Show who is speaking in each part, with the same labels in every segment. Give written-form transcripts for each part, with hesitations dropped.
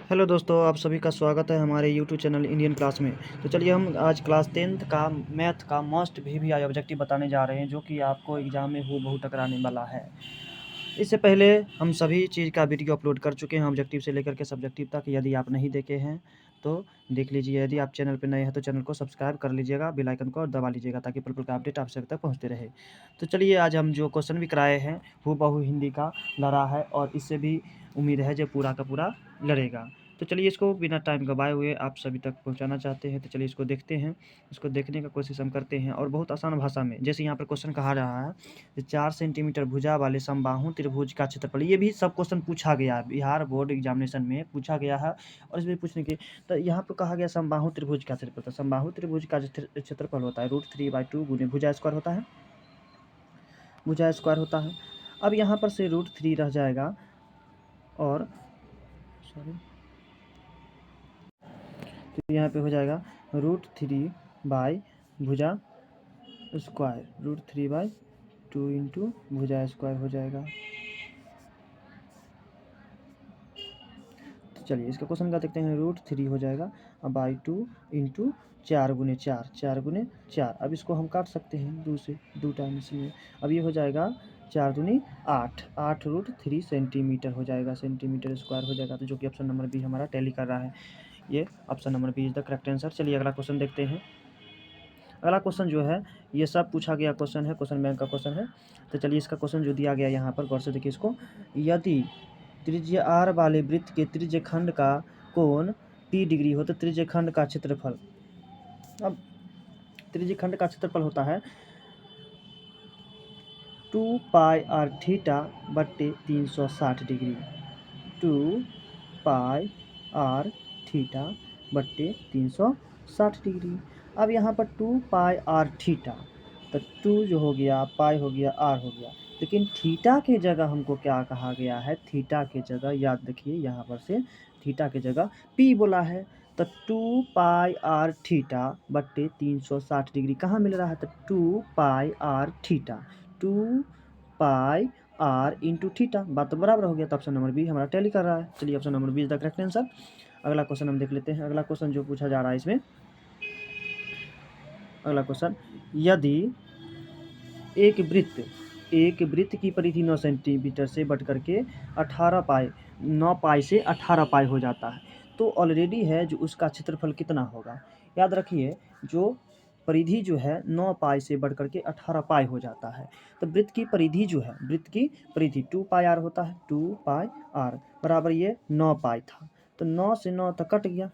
Speaker 1: Hello दोस्तों, आप सभी का स्वागत है हमारे यूट्यूब चैनल इंडियन क्लास में। तो चलिए हम आज क्लास 10th का मैथ का मोस्ट वीवीआई ऑब्जेक्टिव बताने जा रहे हैं, जो कि आपको एग्ज़ाम में हूबहू टकराने वाला है। इससे पहले हम सभी चीज़ का वीडियो अपलोड कर चुके हैं, ऑब्जेक्टिव से लेकर के सब्जेक्टिव तक। यदि आप नहीं देखे हैं तो देख लीजिए। यदि आप चैनल पर नए हैं तो चैनल को सब्सक्राइब कर लीजिएगा, बेल आइकन को दबा लीजिएगा, ताकि पल पल का अपडेट आप सभी तक पहुँचते रहे। तो चलिए, आज हम जो क्वेश्चन भी कराए हैं हूबहू हिंदी का लड़ा है, और इससे भी उम्मीद है जो पूरा का पूरा लड़ेगा। तो चलिए, इसको बिना टाइम गवाए हुए आप सभी तक पहुंचाना चाहते हैं, तो चलिए इसको देखते हैं। इसको देखने का कोशिश हम करते हैं, और बहुत आसान भाषा में। जैसे यहाँ पर क्वेश्चन कहा रहा है 4 सेंटीमीटर भुजा वाले समबाहु त्रिभुज का क्षेत्रफल। ये भी सब क्वेश्चन पूछा गया है, बिहार बोर्ड एग्जामिनेशन में पूछा गया है। और इसमें पूछने के तो यहाँ पर कहा गया समबाहु त्रिभुज का क्षेत्रफल। तो समबाहु त्रिभुज का क्षेत्रफल होता है √3/2 गुने भुजा स्क्वायर होता है, भुजा स्क्वायर होता है। अब यहाँ पर से √3 रह जाएगा, और सॉरी, तो यहाँ पे हो जाएगा √3 बाई भुजा स्क्वायर, √3/2 इंटू भुजा स्क्वायर हो जाएगा। तो चलिए इसका क्वेश्चन का देखते हैं। √3 हो जाएगा बाई 2 इंटू 4 गुने 4, 4 गुने 4। अब इसको हम काट सकते हैं 2 से, 2 टाइम्स में। अब ये हो जाएगा 4 दूनी 8, 8 √3 सेंटीमीटर हो जाएगा, सेंटीमीटर स्क्वायर हो जाएगा। तो जो कि ऑप्शन नंबर बी हमारा टैली कर रहा है। ये option number B is the correct answer. चलिए अगला क्वेश्चन देखते हैं। अगला क्वेश्चन जो है ये सब पूछा गया क्वेश्चन है, क्वेश्चन बैंक का क्वेश्चन है। तो चलिए इसका क्वेश्चन जो दिया गया यहाँ पर गौर से देखिए इसको। यदि त्रिज्या आर वाले वृत्त के त्रिज्य खंड का कोण p डिग्री हो तो त्रिज्य खंड का क्षेत्रफल। अब त्रिज्य खंड का क्षेत्रफल होता है 2πr थीटा बट्टे 360 डिग्री, 2πr थीटा बट्टे 360 डिग्री। अब यहाँ पर 2πr थीटा, तो 2 जो हो गया, पाई हो गया, r हो गया। लेकिन थीटा के जगह हमको क्या कहा गया है? थीटा के जगह याद रखिए, यहाँ पर से थीटा के जगह p बोला है। तो 2πr थीटा बट्टे 360 डिग्री कहाँ मिल रहा है? तो 2πr theta, 2πr into theta, बात तो बराबर हो गया। तो ऑप्शन नंबर बी हमारा टैली कर रहा है। चलिए option number B is the correct answer. अगला क्वेश्चन हम देख लेते हैं। अगला क्वेश्चन जो पूछा जा रहा है इसमें, अगला क्वेश्चन, यदि एक वृत्त की परिधि 9 सेंटीमीटर से बढ़ करके 18 पाई, 9 पाई से 18 पाई हो जाता है, तो ऑलरेडी है जो उसका क्षेत्रफल कितना होगा? याद रखिए, जो परिधि जो है 9 पाई से बढ़ करके 18 पाई हो जाता है। तो वृत्त की परिधि जो है, वृत्त की परिधि 2 पाई आर होता है, 2 पाई आर बराबर ये 9 पाई था। तो 9 से 9 तक कट गया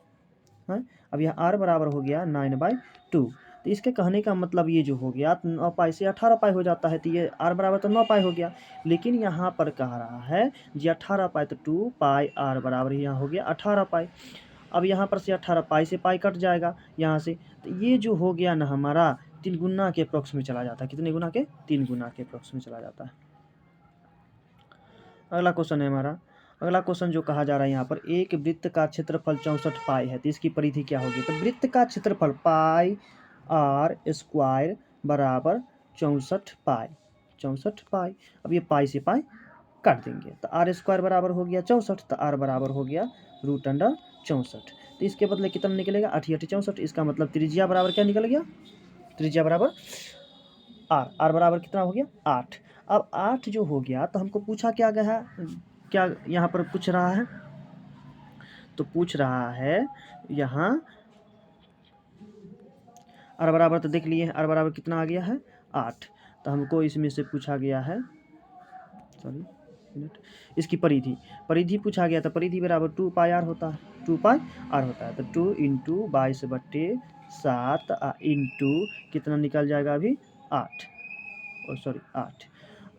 Speaker 1: है। अब यह r बराबर हो गया 9/2। तो इसके कहने का मतलब ये जो हो गया 9 पाई से 18 पाई हो जाता है, तो ये r बराबर तो 9 पाई हो गया। लेकिन यहाँ पर कह रहा है जी 18 पाई, तो 2 पाई r बराबर यहाँ हो गया 18 पाई। अब यहाँ पर से 18 पाई से पाई कट जाएगा यहाँ से, तो ये जो हो गया ना हमारा 3 गुना के अप्रोक्स में चला जाता है। कितने गुना के? 3 गुना के अप्रोक्स में चला जाता है। अगला क्वेश्चन है हमारा, अगला क्वेश्चन जो कहा जा रहा है यहाँ पर, एक वृत्त का क्षेत्रफल 64 पाई है, तो इसकी परिधि क्या होगी? तो वृत्त का क्षेत्रफल पाई आर स्क्वायर बराबर 64 पाई, 64 पाई। अब ये पाई से पाई काट देंगे, तो आर स्क्वायर बराबर हो गया 64, तो आर बराबर हो गया √64। तो इसके बदले कितना निकलेगा? 8 64। इसका मतलब त्रिज्या बराबर क्या निकल गया? त्रिज्या बराबर आर बराबर कितना हो गया? 8। अब 8 जो हो गया, तो हमको पूछा क्या गया है, क्या यहाँ पर पूछ रहा है? तो पूछ रहा है यहाँ आर बराबर, तो देख लिए आर बराबर कितना आ गया है? 8। तो हमको इसमें से पूछा गया है, सॉरी मिनट, इसकी परिधि, परिधि पूछा गया। तो परिधि बराबर 2 पाई आर होता है, 2 पाई आर होता है। तो 2 इंटू 22/7 इंटू कितना निकल जाएगा अभी? 8, और सॉरी 8।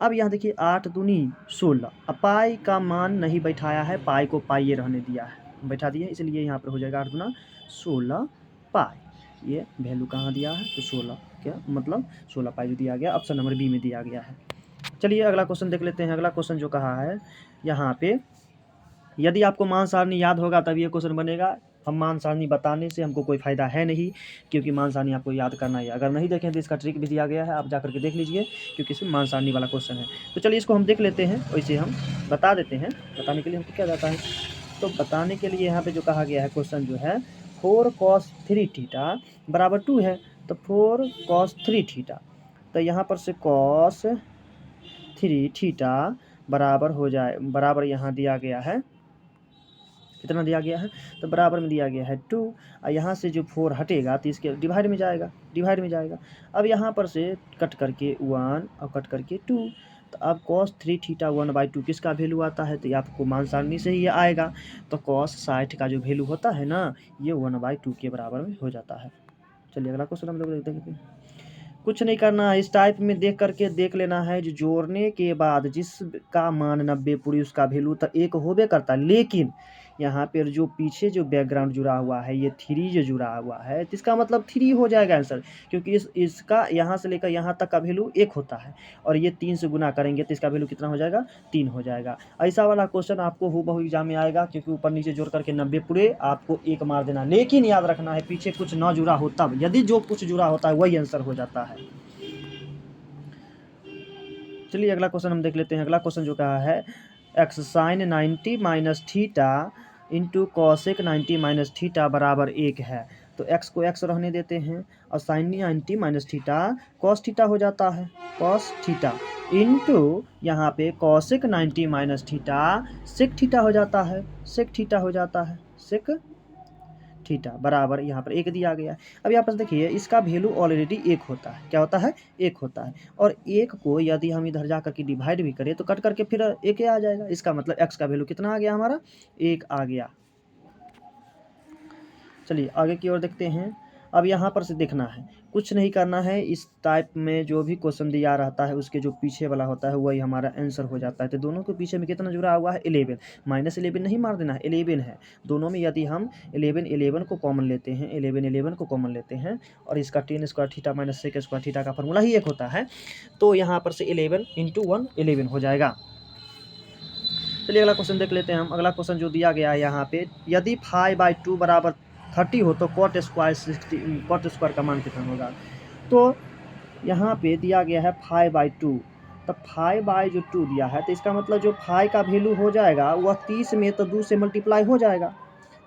Speaker 1: अब यहाँ देखिए 8 दूनी 16। अब पाई का मान नहीं बैठाया है, पाई को पाई ये रहने दिया है, बैठा दिया, इसलिए यहाँ पर हो जाएगा 8 दूना 16 पाई। ये वैल्यू कहाँ दिया है? तो 16, क्या मतलब 16 पाई जो दिया गया, ऑप्शन नंबर बी में दिया गया है। चलिए अगला क्वेश्चन देख लेते हैं। अगला क्वेश्चन जो कहा है यहाँ पे, यदि आपको मान सारणी याद होगा तब ये क्वेश्चन बनेगा। हम मान सारणी बताने से हमको कोई फ़ायदा है नहीं, क्योंकि मान सारणी आपको याद करना है। अगर नहीं देखें तो इसका ट्रिक भी दिया गया है, आप जाकर के देख लीजिए, क्योंकि इसमें मान सारणी वाला क्वेश्चन है। तो चलिए इसको हम देख लेते हैं, वैसे हम बता देते हैं। बताने के लिए हमको क्या जाता है, तो बताने के लिए यहाँ पे जो कहा गया है क्वेश्चन जो है 4 cos 3 थीटा बराबर 2 है, तो 4 cos 3 थीटा, तो यहाँ पर से cos 3 थीटा बराबर हो जाए, बराबर यहाँ दिया गया है, कितना दिया गया है, तो बराबर में दिया गया है 2, और यहाँ से जो 4 हटेगा तो इसके डिवाइड में जाएगा, डिवाइड में जाएगा। अब यहाँ पर से कट करके 1 और कट करके 2, तो अब cos 3 थीटा 1/2 किसका वैल्यू आता है, तो ये आपको मान सारणी से ही ये आएगा। तो cos 60 का जो वैल्यू होता है ना, ये 1/2 के बराबर में हो जाता है। चलिए अगला क्वेश्चन हम लोग देखते हैं। कुछ नहीं करना है, इस टाइप में देख करके देख लेना है, जो जोड़ने के बाद जिसका मान 90 पूरी उसका वैल्यू तो 1 होबे करता है, लेकिन यहाँ पर जो पीछे जो बैकग्राउंड जुड़ा हुआ है, ये 3 जो जुड़ा हुआ है, तो इसका मतलब 3 हो जाएगा आंसर, क्योंकि इसका यहाँ से लेकर यहाँ तक का वैल्यू 1 होता है, और ये 3 से गुना करेंगे तो इसका वैल्यू कितना हो जाएगा, 3 हो जाएगा। ऐसा वाला क्वेश्चन आपको हूबहू एग्जाम में आएगा, क्योंकि ऊपर नीचे जोड़ करके 90 पूरे आपको 1 मार देना, लेकिन याद रखना है पीछे कुछ ना जुड़ा हो तब, यदि जो कुछ जुड़ा होता है वही आंसर हो जाता है। चलिए अगला क्वेश्चन हम देख लेते हैं। अगला क्वेश्चन जो कहा है x sin 90 minus theta into cosec 90 minus theta बराबर 1 है। तो x को x रहने देते हैं, और sin 90 minus theta cos theta हो जाता है, cos थीटा इंटू यहाँ पे cosec 90 minus theta sec theta हो जाता है, सेक थीटा हो जाता है, सेक थीटा बराबर यहाँ पर 1 दिया गया है। अब यहाँ पर देखिए इसका वैल्यू ऑलरेडी 1 होता है, क्या होता है, 1 होता है, और 1 को यदि हम इधर जा करके डिवाइड भी करें तो कट करके फिर 1 आ जाएगा। इसका मतलब x का वैल्यू कितना आ गया हमारा, 1 आ गया। चलिए आगे की ओर देखते हैं। अब यहाँ पर से देखना है, कुछ नहीं करना है, इस टाइप में जो भी क्वेश्चन दिया रहता है उसके जो पीछे वाला होता है वही हमारा आंसर हो जाता है। तो दोनों के पीछे में कितना जुड़ा हुआ है, 11, -11 नहीं मार देना है, 11 है। दोनों में यदि हम 11 को कॉमन लेते हैं, 11 को कॉमन लेते हैं, और इसका tan square theta minus sec square theta का फॉर्मूला ही 1 होता है, तो यहाँ पर से 11 × 1 11 हो जाएगा। चलिए अगला क्वेश्चन देख लेते हैं हम। अगला क्वेश्चन जो दिया गया है यहाँ पे, यदि 5/2 बराबर 30 हो तो cot स्क्वायर 60, cot स्क्वायर का मान कितना होगा। तो यहाँ पे दिया गया है 5/2, तो 5/2 दिया है, तो इसका मतलब जो 5 का वैल्यू हो जाएगा वह 30 में तो 2 से मल्टीप्लाई हो जाएगा,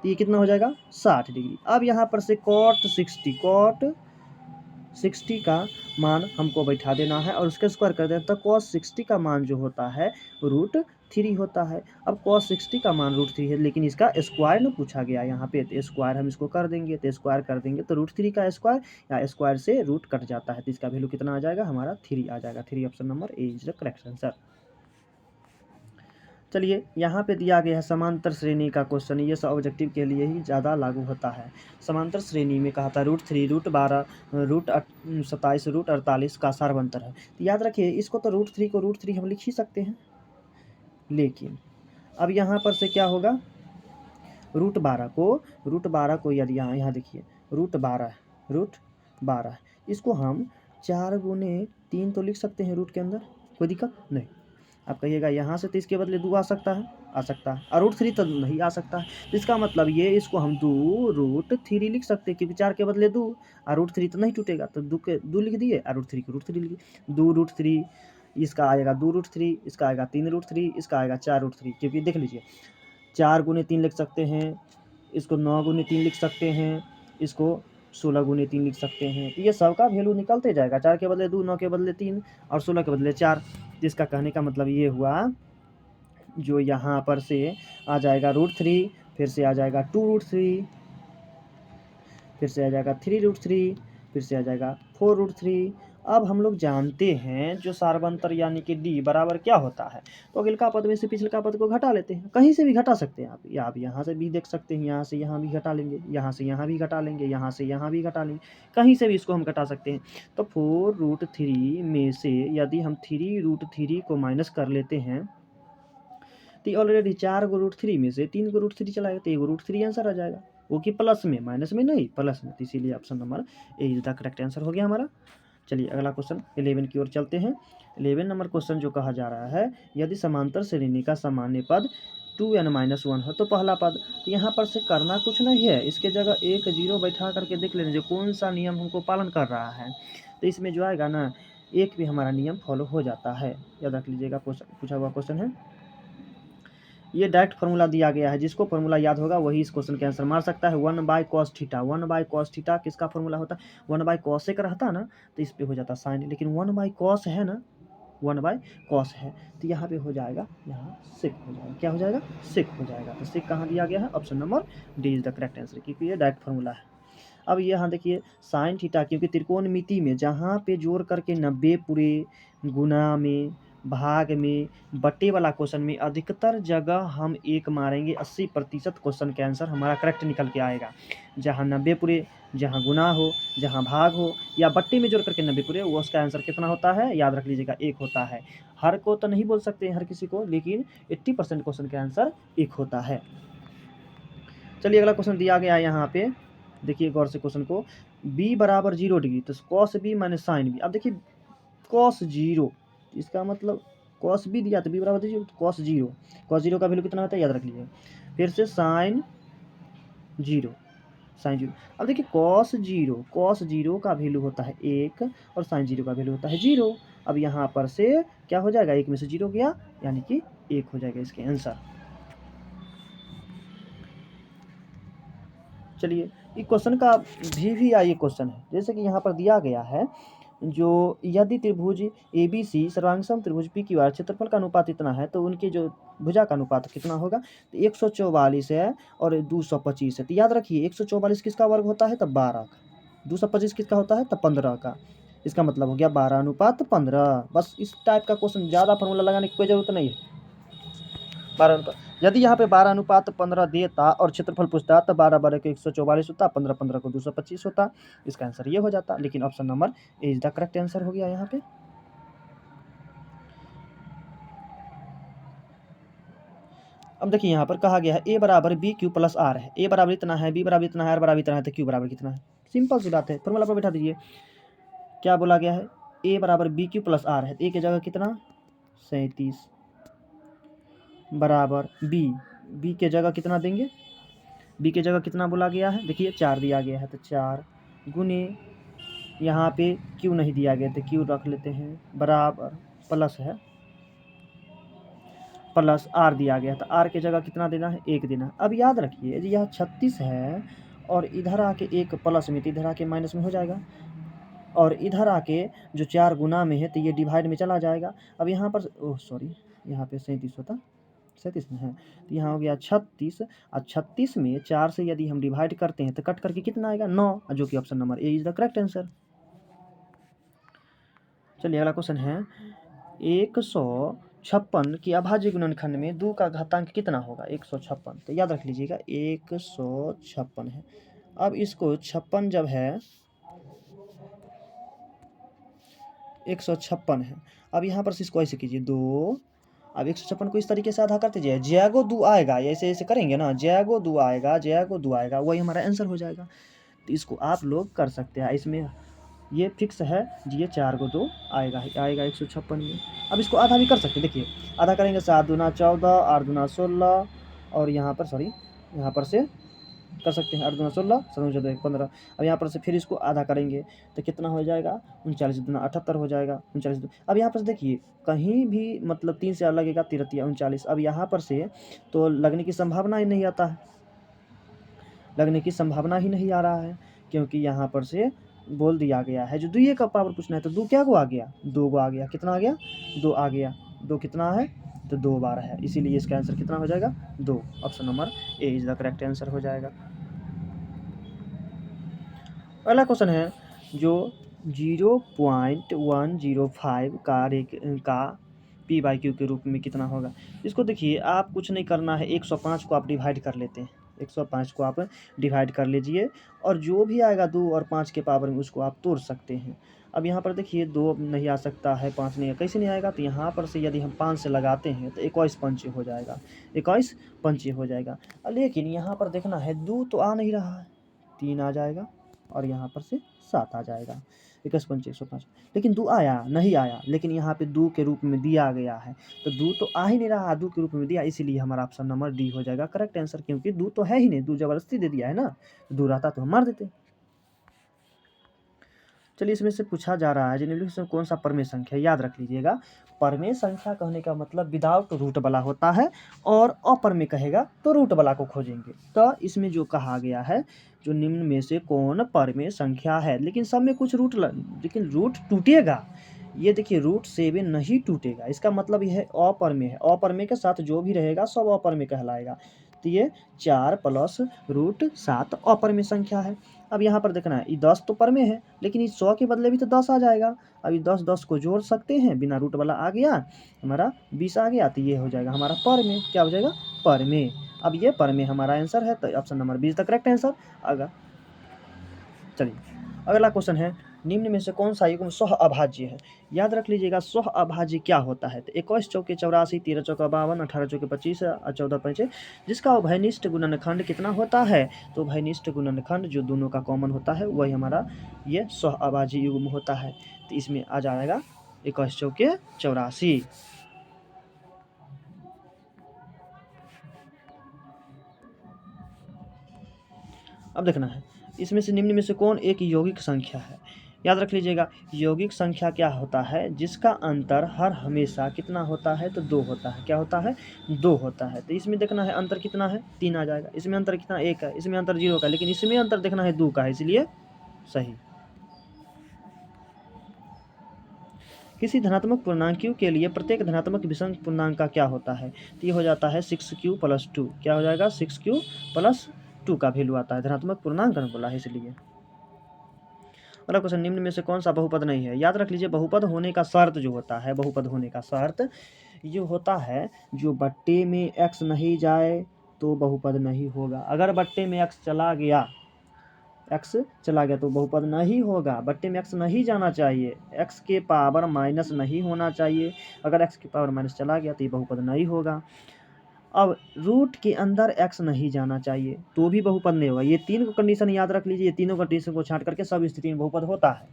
Speaker 1: तो ये कितना हो जाएगा, 60 डिग्री। अब यहाँ पर से cot 60 का मान हमको बैठा देना है, और उसके स्क्वायर कर देना, तो cos 60 का मान जो होता है √3 होता है। अब cos 60 का मान √3 है, लेकिन इसका स्क्वायर न पूछा गया यहाँ पे, तो स्क्वायर हम इसको कर देंगे, तो स्क्वायर कर देंगे तो √3 का स्क्वायर या स्क्वायर से रूट कट जाता है, तो इसका वैल्यू कितना आ जाएगा हमारा, 3 आ जाएगा। 3 option number A is the correct answer. चलिए यहाँ पे दिया गया है समांतर श्रेणी का क्वेश्चन, ये सब ऑब्जेक्टिव के लिए ही ज़्यादा लागू होता है। समांतर श्रेणी में कहा था √3, √12, √27, √48 का सार्वंतर है। तो याद रखिए इसको तो √3 को √3 हम लिख ही सकते हैं, लेकिन अब यहाँ पर से क्या होगा, √12 को यदि यहाँ देखिए √12 इसको हम 4 × 3 तो लिख सकते हैं रूट के अंदर, कोई दिक्कत नहीं। आप कहिएगा यहाँ से तो इसके बदले 2 आ सकता है, और √3 तो नहीं आ सकता है, तो इसका मतलब ये इसको हम 2√3 लिख सकते हैं, क्योंकि 4 के बदले 2, और √3 तो नहीं टूटेगा, तो 2 लिख दिए, और √3 को √3 लिख दिए। 2√3 इसका आएगा 2√3, इसका आएगा 3√3, इसका आएगा 4√3, क्योंकि देख लीजिए 4 × 3 लिख सकते हैं, इसको 9 × 3 लिख सकते हैं, इसको 16 × 3 लिख सकते हैं, तो ये सब का वैल्यू निकलते जाएगा, 4 के बदले 2, 9 के बदले 3, और 16 के बदले 4। जिसका कहने का मतलब ये हुआ, जो यहाँ पर से आ जाएगा √3, फिर से आ जाएगा 2√3, फिर से आ जाएगा 3√3, फिर से आ जाएगा 4√3। अब हम लोग जानते हैं जो सार्वंतर यानी कि D बराबर क्या होता है, तो अगिलका पद में से पिछलका पद को घटा लेते हैं, कहीं से भी घटा सकते हैं आप, या आप यहाँ से भी देख सकते हैं, यहाँ से यहाँ भी घटा लेंगे, यहाँ से यहाँ भी घटा लेंगे, यहाँ से यहाँ भी घटा लेंगे, कहीं से भी इसको हम घटा सकते हैं। तो 4√3 में से यदि हम 3√3 को माइनस कर लेते हैं, तो ऑलरेडी 4 को √3 में से 3 को √3 चलाएगा, तो 1 √3 आंसर आ जाएगा, वो कि प्लस में, माइनस में नहीं, प्लस में, तो इसीलिए option number A is the correct answer हो गया हमारा। चलिए अगला क्वेश्चन 11 की ओर चलते हैं। 11 नंबर क्वेश्चन जो कहा जा रहा है, यदि समांतर श्रेणी का सामान्य पद 2n-1 हो तो पहला पद, तो यहाँ पर से करना कुछ नहीं है, इसके जगह 1 0 बैठा करके देख लेना जो कौन सा नियम हमको पालन कर रहा है, तो इसमें जो आएगा ना 1 भी हमारा नियम फॉलो हो जाता है। याद रख लीजिएगा, पूछा हुआ क्वेश्चन है। ये डायरेक्ट फार्मूला दिया गया है, जिसको फार्मूला याद होगा वही इस क्वेश्चन के आंसर मार सकता है। 1/cos थीटा, 1/cos थीटा किसका फार्मूला होता है? 1/cos एक रहता ना तो इस पे हो जाता साइन, लेकिन 1/cos है ना, 1/cos है तो यहाँ पे हो जाएगा, यहाँ सेक हो जाएगा। क्या हो जाएगा? सेक हो जाएगा। तो सेक कहाँ दिया गया है? Option number D is the correct answer, क्योंकि ये डायरेक्ट फार्मूला है। अब यहाँ देखिए साइन थीटा, क्योंकि त्रिकोणमिति में जहाँ पे जोड़ करके 90 पूरे, गुना में, भाग में, बटे वाला क्वेश्चन में अधिकतर जगह हम एक मारेंगे, 80% क्वेश्चन के आंसर हमारा करेक्ट निकल के आएगा। जहाँ 90 पूरे, जहाँ गुना हो, जहाँ भाग हो या बट्टे में जोड़ करके 90 पूरे, वो उसका आंसर कितना होता है? याद रख लीजिएगा, 1 होता है। हर को तो नहीं बोल सकते हर किसी को, लेकिन 80% क्वेश्चन का आंसर 1 होता है। चलिए अगला क्वेश्चन दिया गया है यहाँ पे, देखिए गौर से क्वेश्चन को। b बराबर 0 डिग्री, तो cos b minus sine b। अब देखिए cos 0, इसका मतलब cos b दिया तो b बराबर 0, तो cos 0 का वैल्यू कितना होता है? याद रख लीजिए। फिर से साइन 0, साइन 0। अब देखिए cos 0 का वैल्यू होता है 1 और साइन 0 का वैल्यू होता है 0। अब यहाँ पर से क्या हो जाएगा? 1 में से 0 गया, यानी कि 1 हो जाएगा इसके आंसर। चलिए ये क्वेश्चन का भी ये क्वेश्चन है, जैसे कि यहाँ पर दिया गया है, जो यदि त्रिभुज ABC सर्वांग त्रिभुज PQR क्षेत्रफल का अनुपात इतना है, तो उनके जो भुजा का अनुपात कितना होगा? तो 144 है और 225 है। तो याद रखिए 144 किसका वर्ग होता है? तब 12 का। 225 किसका होता है? तब 15 का। इसका मतलब हो गया 12:15। बस इस टाइप का क्वेश्चन, ज़्यादा फॉर्मूला लगाने की कोई ज़रूरत नहीं है। 12 यदि यहाँ पे 12:15 देता और क्षेत्रफल पूछता तो 12 को 144 होता, 15 को 225 होता, इसका आंसर ये हो जाता। लेकिन option number A is the correct answer हो गया यहाँ पे। अब देखिए यहाँ पर कहा गया है a बराबर BQ प्लस R है। a बराबर इतना है, b बराबर इतना है, r बराबर इतना है, तो q बराबर कितना है? सिंपल सी बात है, फॉर्मूला पर बैठा दीजिए। क्या बोला गया है? a बराबर BQ प्लस R है, a की जगह कितना? 37 बराबर b के जगह कितना देंगे? b के जगह कितना बोला गया है? देखिए 4 दिया गया है, तो 4 गुने, यहाँ पे q नहीं दिया गया तो q रख लेते हैं, बराबर प्लस है, प्लस r दिया गया तो r के जगह कितना देना है? 1 देना है। अब याद रखिए यह 36 है और इधर आके एक प्लस में, तो इधर आके माइनस में हो जाएगा, और इधर आके जो 4 गुना में है तो ये डिवाइड में चला जाएगा। अब यहाँ पर ओह सॉरी, यहाँ पे 37 होता, 37 में है, तो यहाँ हो गया 36, और 36 में 4 से यदि हम डिवाइड करते हैं तो कट करके कितना आएगा? 9, जो कि option number A is the correct answer. चलिए अगला क्वेश्चन है, 156 की अभाज्य गुणनखंड में 2 का घातांक कितना होगा? 156, तो याद रख लीजिएगा 156 है। अब इसको 56 जब है, 156 है, अब यहाँ पर से इसको ऐसे कीजिए 2, अब 156 को इस तरीके से आधा करते जाइए, जैगो 2 आएगा, ऐसे ऐसे करेंगे ना, जैगो 2 आएगा, जैगो 2 आएगा, वही हमारा आंसर हो जाएगा। तो इसको आप लोग कर सकते हैं, इसमें ये फिक्स है जी, ये 4 को 2 आएगा ही आएगा 156 में। अब इसको आधा भी कर सकते हैं, देखिए आधा करेंगे 7 दूना 14, 8 दूना 16, और यहाँ पर सॉरी, यहाँ पर से कर सकते हैं 8 दूना 16, 7 14 15। अब यहाँ पर से फिर इसको आधा करेंगे तो कितना हो जाएगा? 39 दूना 78 हो जाएगा, 39। अब यहाँ पर से देखिए कहीं भी मतलब 3 से लगेगा, 3 39। अब यहाँ पर से तो लगने की संभावना ही नहीं आता है, लगने की संभावना ही नहीं आ रहा है, क्योंकि यहाँ पर से बोल दिया गया है जो 2 का पावर पूछना है, तो 2 क्या को आ गया? 2 को आ गया। कितना आ गया? 2 आ गया। 2 कितना है? तो 2 बार है, इसीलिए इसका आंसर कितना हो जाएगा? 2। Option number A is the correct answer हो जाएगा। अगला क्वेश्चन है, जो 0.105 का p/q के रूप में कितना होगा? इसको देखिए आप कुछ नहीं करना है, 105 को आप डिवाइड कर लेते हैं, 105 को आप डिवाइड कर लीजिए, और जो भी आएगा 2 और 5 के पावर में उसको आप तोड़ सकते हैं। अब यहाँ पर देखिए 2 नहीं आ सकता है, 5 नहीं, कैसे नहीं आएगा? तो यहाँ पर से यदि हम 5 से लगाते हैं तो 21 पंचे हो जाएगा, 21 पंचे हो जाएगा। लेकिन यहाँ पर देखना है 2 तो आ नहीं रहा है, 3 आ जाएगा, और यहाँ पर से 7 आ जाएगा, 21 पंचे 105। लेकिन 2 आया नहीं आया, लेकिन यहाँ पे 2 के रूप में दिया गया है, तो 2 तो आ ही नहीं रहा, 2 के रूप में दिया, इसीलिए हमारा ऑप्शन नंबर डी हो जाएगा करेक्ट आंसर, क्योंकि 2 तो है ही नहीं, 2 जबरदस्ती दे दिया है ना, 2 रहता तो हम मार देते। चलिए इसमें से पूछा जा रहा है निम्नलिखित में कौन सा परमेय संख्या है। याद रख लीजिएगा, परमेय संख्या कहने का मतलब विदाउट रूट वाला होता है, और अपरमेय कहेगा तो रूट वाला को खोजेंगे। तो इसमें जो कहा गया है, जो निम्न में से कौन परमेय संख्या है, लेकिन सब में कुछ लेकिन रूट टूटेगा। ये देखिए रूट 7 नहीं टूटेगा, इसका मतलब यह है अपरमेय है। अपरमेय के साथ जो भी रहेगा सब अपरमेय कहलाएगा। तो ये 4 प्लस रूट 7 अपरमेय संख्या है। अब यहाँ पर देखना है, ये 10 तो परमेय है, लेकिन इस 100 के बदले भी तो 10 आ जाएगा। अब ये 10 को जोड़ सकते हैं, बिना रूट वाला आ गया हमारा 20 आ गया, तो ये हो जाएगा हमारा परमेय। क्या हो जाएगा? परमेय। अब ये परमेय हमारा आंसर है, तो option number 20 the correct answer. अगर चलिए अगला क्वेश्चन है, निम्न में से कौन सा युग्म सह अभाज्य है। याद रख लीजिएगा सह अभाज्य क्या होता है। तो 21 चौके 84, 13 चौका 52, 18 चौके 25 और 14 पंचे जिसका उभयनिष्ठ गुणनखंड कितना होता है। तो उभयनिष्ठ गुणनखंड जो दोनों का कॉमन होता है वही हमारा ये सह अभाज्य युग्म होता है। तो इसमें आ जाएगा 21 चौके 84। अब देखना है, इसमें से निम्न में से कौन एक यौगिक संख्या है। याद रख लीजिएगा, यौगिक संख्या क्या होता है, जिसका अंतर हर हमेशा कितना होता है, तो 2 होता है। क्या होता है? 2 होता है। तो इसमें देखना है अंतर कितना है, 3 आ जाएगा। इसमें अंतर कितना, 1 है। इसमें अंतर 0 का, लेकिन इसमें अंतर देखना है 2 का है, इसलिए सही। किसी धनात्मक पूर्णांक q के लिए प्रत्येक धनात्मक विषम पूर्णांक का क्या होता है। तो ये हो जाता है 6q + 2। क्या हो जाएगा? 6q + 2 का वैल्यू आता है। धनात्मक पूर्णांक बोला है इसलिए। अगला क्वेश्चन, निम्न में से कौन सा बहुपद नहीं है। याद रख लीजिए, बहुपद होने का शर्त जो होता है, बहुपद होने का शर्त ये होता है, जो बट्टे में x नहीं जाए तो बहुपद नहीं होगा। अगर बट्टे में x चला गया तो बहुपद नहीं होगा। बट्टे में x नहीं जाना चाहिए, x के पावर माइनस नहीं होना चाहिए। अगर x के पावर माइनस चला गया तो ये बहुपद नहीं होगा। अब रूट के अंदर x नहीं जाना चाहिए तो भी बहुपद नहीं होगा। ये 3 कंडीशन याद रख लीजिए, ये तीनों कंडीशन को छांट करके सब स्थिति में बहुपद होता है।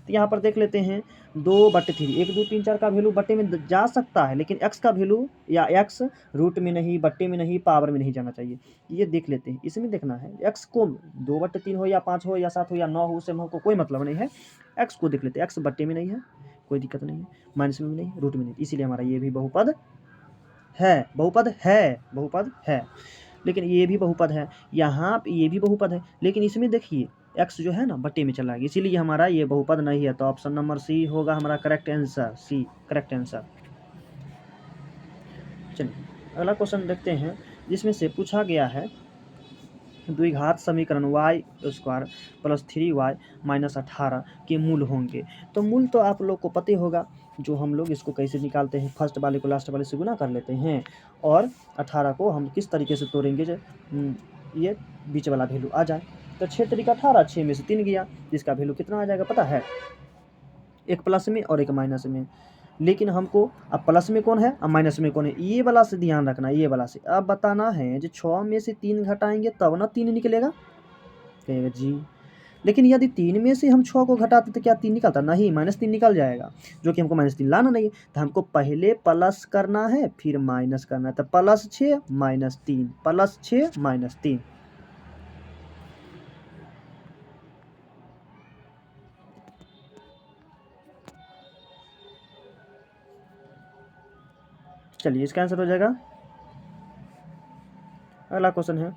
Speaker 1: तो यहाँ पर देख लेते हैं 2/3, 1 2 3 4 का वैल्यू बट्टे में जा सकता है, लेकिन x का वैल्यू या x रूट में नहीं, बट्टे में नहीं, पावर में नहीं जाना चाहिए। ये देख लेते हैं, इसमें देखना है x को 2/3 हो या 5 हो या 7 हो या 9 हो, उससे हमको कोई मतलब नहीं है। x को देख लेते हैं, x बट्टे में नहीं है, कोई दिक्कत नहीं है, माइनस में भी नहीं, रूट में नहीं, इसीलिए हमारा ये भी बहुपद है। बहुपद है, लेकिन ये भी बहुपद है, यहाँ पे ये भी बहुपद है, लेकिन इसमें देखिए x जो है ना बट्टे में चला गया, इसीलिए हमारा ये बहुपद नहीं है। तो ऑप्शन नंबर सी होगा हमारा correct answer, C correct answer. चलिए अगला क्वेश्चन देखते हैं, जिसमें से पूछा गया है द्विघात समीकरण y² + 3y - 18 के मूल होंगे। तो मूल तो आप लोग को पता होगा, जो हम लोग इसको कैसे निकालते हैं, फर्स्ट वाले को लास्ट वाले से गुना कर लेते हैं, और 18 को हम किस तरीके से तोड़ेंगे जो ये बीच वाला वैल्यू आ जाए। तो 6 तरीका 18, 6 में से 3 गया, जिसका वैल्यू कितना आ जाएगा पता है, एक प्लस में और एक माइनस में। लेकिन हमको अब प्लस में कौन है, अब माइनस में कौन है, ये वाला से ध्यान रखना, ये वाला से। अब बताना है जो 6 में से 3 घटाएंगे तब ना 3 निकलेगा, कहेगा जी। लेकिन यदि 3 में से हम 6 को घटाते तो क्या 3 निकलता? नहीं, -3 निकल जाएगा, जो कि हमको -3 लाना नहीं है। तो हमको पहले प्लस करना है फिर माइनस करना है। तो +6 - 3, +6 - 3। चलिए इसका आंसर हो जाएगा। अगला क्वेश्चन है,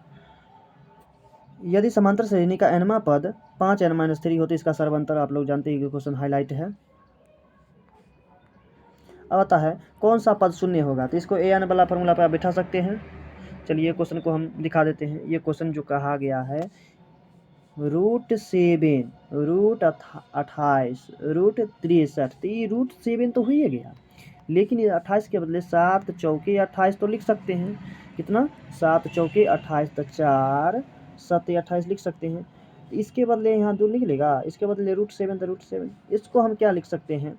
Speaker 1: यदि समांतर श्रेणी का nवां पद 5n - 3 हो तो इसका सर्वांतर आप लोग जानते हैं कि क्वेश्चन हाईलाइट है। अब आता है कौन सा पद शून्य होगा। तो इसको an वाला फॉर्मूला पर आप बिठा सकते हैं। चलिए क्वेश्चन को हम दिखा देते हैं। ये क्वेश्चन जो कहा गया है, √7, √28, √63, तो ये √7 तो हो ही गया, लेकिन ये 28 के बदले 7 चौके 28 तो लिख सकते हैं। कितना? 7 चौके 28, तो 4 7 28 लिख सकते हैं। इसके बदले यहाँ 2 निकलेगा, इसके बदले √7 तो √7, इसको हम क्या लिख सकते हैं,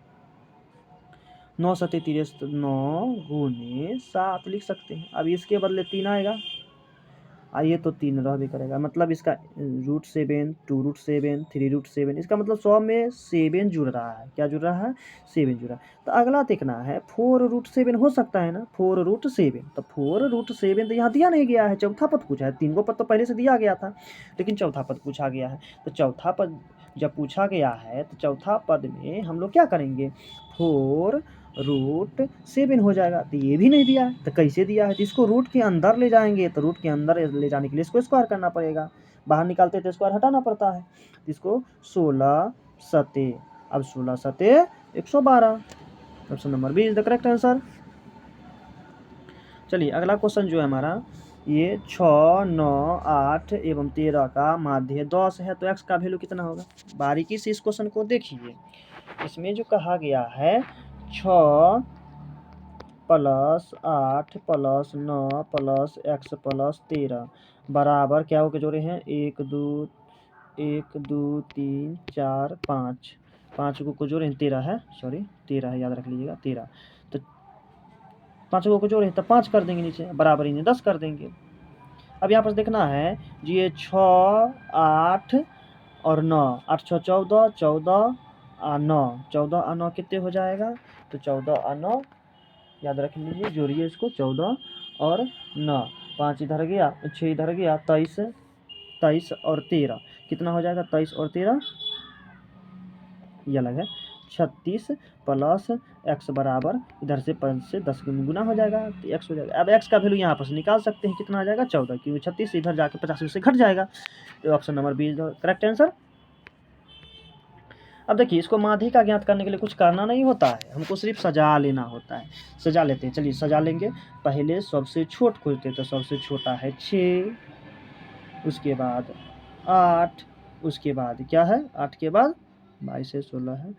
Speaker 1: 9 7 30, 9 × 7 लिख सकते हैं। अब इसके बदले 3 आएगा, ये तो 3 रह भी करेगा, मतलब इसका √7, 2√7, 3√7, इसका मतलब 100 में 7 जुड़ रहा है। क्या जुड़ रहा है? 7 जुड़ रहा है। तो अगला देखना है 4√7 हो सकता है ना, 4√7। तो 4√7 तो यहाँ दिया नहीं गया है, चौथा पद पूछा है। 3 गो पद तो पहले से दिया गया था, लेकिन चौथा पद पूछा गया है। तो चौथा पद जब पूछा गया है तो चौथा पद में हम लोग क्या करेंगे, 4√7 हो जाएगा। तो ये भी नहीं दिया है, तो कैसे दिया है? तो इसको रूट के अंदर ले जाएंगे, तो रूट के अंदर ले जाने के लिए इसको स्क्वायर करना पड़ेगा। बाहर निकालते तो स्क्वायर हटाना पड़ता है। तो इसको 16 सते, अब 16 सते 112, option number B is the correct answer. चलिए अगला क्वेश्चन जो है हमारा, ये 6, 9, 8 एवं 13 का माध्य 10 है, तो x का वैल्यू कितना होगा? बारीकी से इस क्वेश्चन को देखिए। इसमें जो कहा गया है 6 + 8 + 9 + x + 13 बराबर क्या होकर जोड़े हैं, 1 2 3 4 5, 5 को जोड़े हैं 13 है, सॉरी 13 है, याद रख लीजिएगा 13। तो 5 को जोड़े हैं तो 5 कर देंगे नीचे, बराबर इन्हें 10 कर देंगे। अब यहाँ पर देखना है जी, ये 6, 8 और 9, 8 6 14, 14 और 9, 14 और 9 कितने हो जाएगा? तो 14 और 9 याद रख लीजिए, जोड़िए इसको, 14 और 9, 5 इधर गया, 6 इधर गया, 23, 23 और 13 कितना हो जाएगा? 23 और 13 ये अलग है, 36 + x बराबर इधर से 5 से 10 गुना हो जाएगा, तो x हो जाएगा। अब x का वैल्यू यहाँ पर से निकाल सकते हैं, कितना आ जाएगा? 14, क्योंकि 36 इधर जाके 50 से घट जाएगा। तो option number B is the correct answer. अब देखिए, इसको माध्य का ज्ञात करने के लिए कुछ करना नहीं होता है, हमको सिर्फ सजा लेना होता है। सजा लेते हैं, चलिए सजा लेंगे। पहले सबसे छोट खोजते, तो सबसे छोटा है 6, उसके बाद 8, उसके बाद क्या है, 8 के बाद 22 है, 16 है,